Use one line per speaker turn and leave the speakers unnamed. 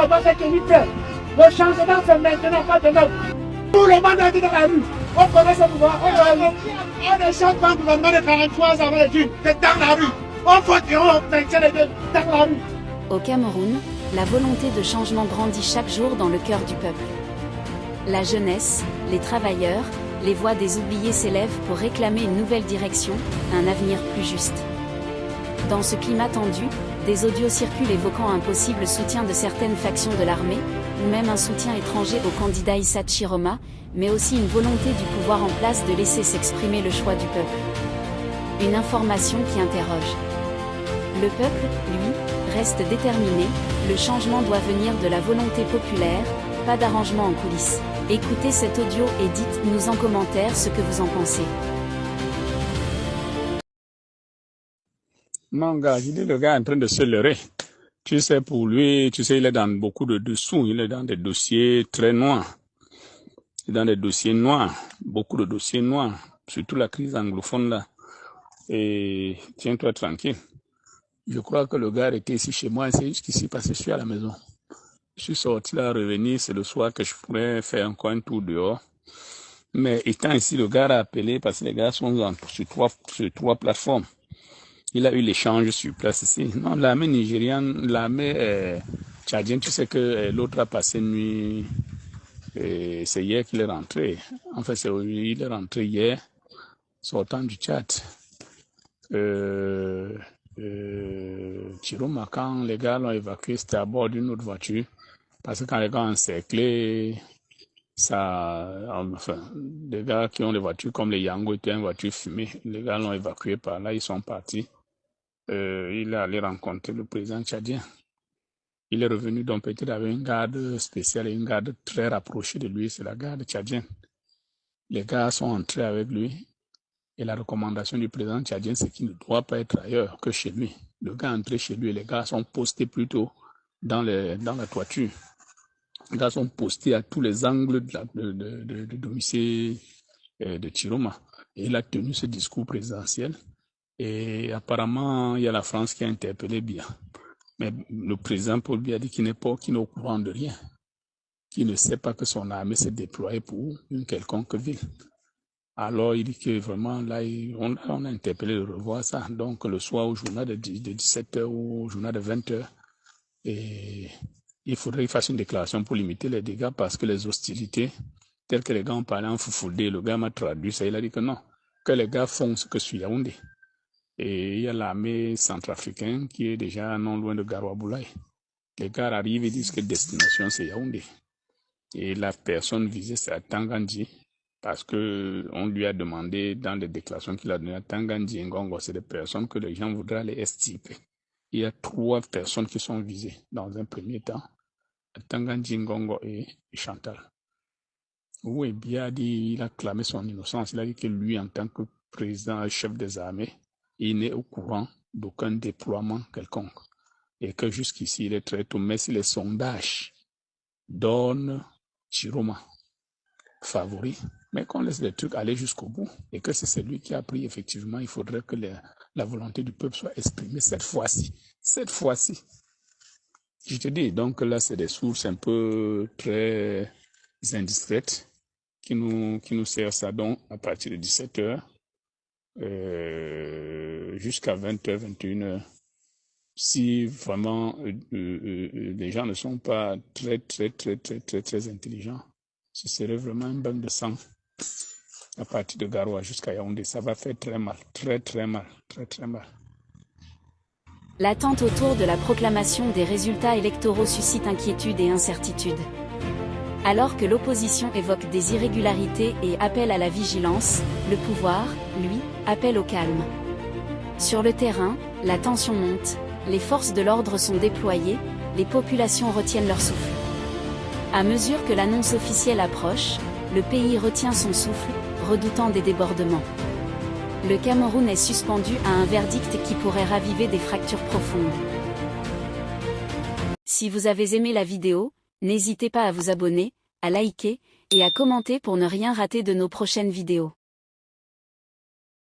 on va se tenir prêt. Le changement, c'est maintenant, pas demain. Tout le monde est dans la rue. On connaît ce pouvoir. On ne change pas le gouvernement de 43 ans avec Dieu. C'est dans la rue. On vote et on maintient les deux dans la rue.
Au Cameroun, la volonté de changement grandit chaque jour dans le cœur du peuple. La jeunesse, les travailleurs, les voix des oubliés s'élèvent pour réclamer une nouvelle direction, un avenir plus juste. Dans ce climat tendu, des audios circulent évoquant un possible soutien de certaines factions de l'armée, ou même un soutien étranger au candidat Issa Chiroma, mais aussi une volonté du pouvoir en place de laisser s'exprimer le choix du peuple. Une information qui interroge. Le peuple, lui, reste déterminé, le changement doit venir de la volonté populaire, pas d'arrangement en coulisses. Écoutez cet audio et dites-nous en commentaire ce que vous en pensez.
Non, gars, je dis le gars est en train de se leurrer. Tu sais, pour lui, tu sais, il est dans beaucoup de dessous. Il est dans des dossiers très noirs. Il est dans des dossiers noirs. Beaucoup de dossiers noirs. Surtout la crise anglophone, là. Et tiens-toi tranquille. Je crois que le gars était ici chez moi. C'est jusqu'ici parce que je suis à la maison. Je suis sorti là, revenu. C'est le soir que je pourrais faire encore un tour dehors. Mais étant ici, le gars a appelé parce que les gars sont sur trois plateformes. Il a eu l'échange sur place ici. Non, l'armée nigériane, l'armée tchadienne, tu sais que l'autre a passé une nuit. C'est hier qu'il est rentré. En fait, il est rentré hier, sortant du Tchad. Chiroma, quand les gars l'ont évacué, c'était à bord d'une autre voiture. Parce que quand les gars ont encerclé, les gars qui ont des voitures comme les Yango étaient une voiture fumée. Les gars l'ont évacué par là, ils sont partis. Il est allé rencontrer le président tchadien. Il est revenu donc peut-être avec une garde spéciale et une garde très rapprochée de lui, c'est la garde tchadienne. Les gars sont entrés avec lui et la recommandation du président tchadien, c'est qu'il ne doit pas être ailleurs que chez lui. Le gars est entré chez lui et les gars sont postés plutôt dans la toiture. Les gars sont postés à tous les angles de domicile de Chiroma. Et il a tenu ce discours présidentiel. Et apparemment, il y a la France qui a interpellé Biya. Mais le président Paul Biya dit qu'il n'est au courant de rien. Qu'il ne sait pas que son armée s'est déployée pour une quelconque ville. Alors, il dit que vraiment, là, on a interpellé de revoir ça. Donc, le soir, au journal de 17h ou au journal de 20h, et il faudrait qu'il fasse une déclaration pour limiter les dégâts parce que les hostilités, telles que les gars ont parlé en foufoudé, le gars m'a traduit ça, il a dit que non, que les gars font ce que sur Yaoundé. Et il y a l'armée centrafricaine qui est déjà non loin de Garoua-Boulaye. Les gars arrivent et disent que destination c'est Yaoundé. Et la personne visée c'est à Tangandji parce que on lui a demandé dans les déclarations qu'il a données à Tangandji et Ngongo, c'est des personnes que les gens voudraient aller extirper. Il y a 3 personnes qui sont visées dans un premier temps. Tangandji, Ngongo et Chantal. Oui, Biya dit, il a clamé son innocence. Il a dit que lui, en tant que président, chef des armées, il n'est au courant d'aucun déploiement quelconque. Et que jusqu'ici, il est très tôt. Mais si les sondages donnent Chiroma favori, mais qu'on laisse les trucs aller jusqu'au bout et que c'est celui qui a pris, effectivement, il faudrait que la volonté du peuple soit exprimée cette fois-ci. Cette fois-ci. Je te dis, donc là, c'est des sources un peu très indiscrètes qui nous servent ça donc à partir de 17h. Jusqu'à 20h, 21h, si vraiment les gens ne sont pas très intelligents, ce serait vraiment un bain de sang à partir de Garoua jusqu'à Yaoundé. Ça va faire très mal, très mal.
L'attente autour de la proclamation des résultats électoraux suscite inquiétude et incertitude. Alors que l'opposition évoque des irrégularités et appelle à la vigilance, le pouvoir, lui, appelle au calme. Sur le terrain, la tension monte, les forces de l'ordre sont déployées, les populations retiennent leur souffle. À mesure que l'annonce officielle approche, le pays retient son souffle, redoutant des débordements. Le Cameroun est suspendu à un verdict qui pourrait raviver des fractures profondes. Si vous avez aimé la vidéo, n'hésitez pas à vous abonner, à liker et à commenter pour ne rien rater de nos prochaines vidéos.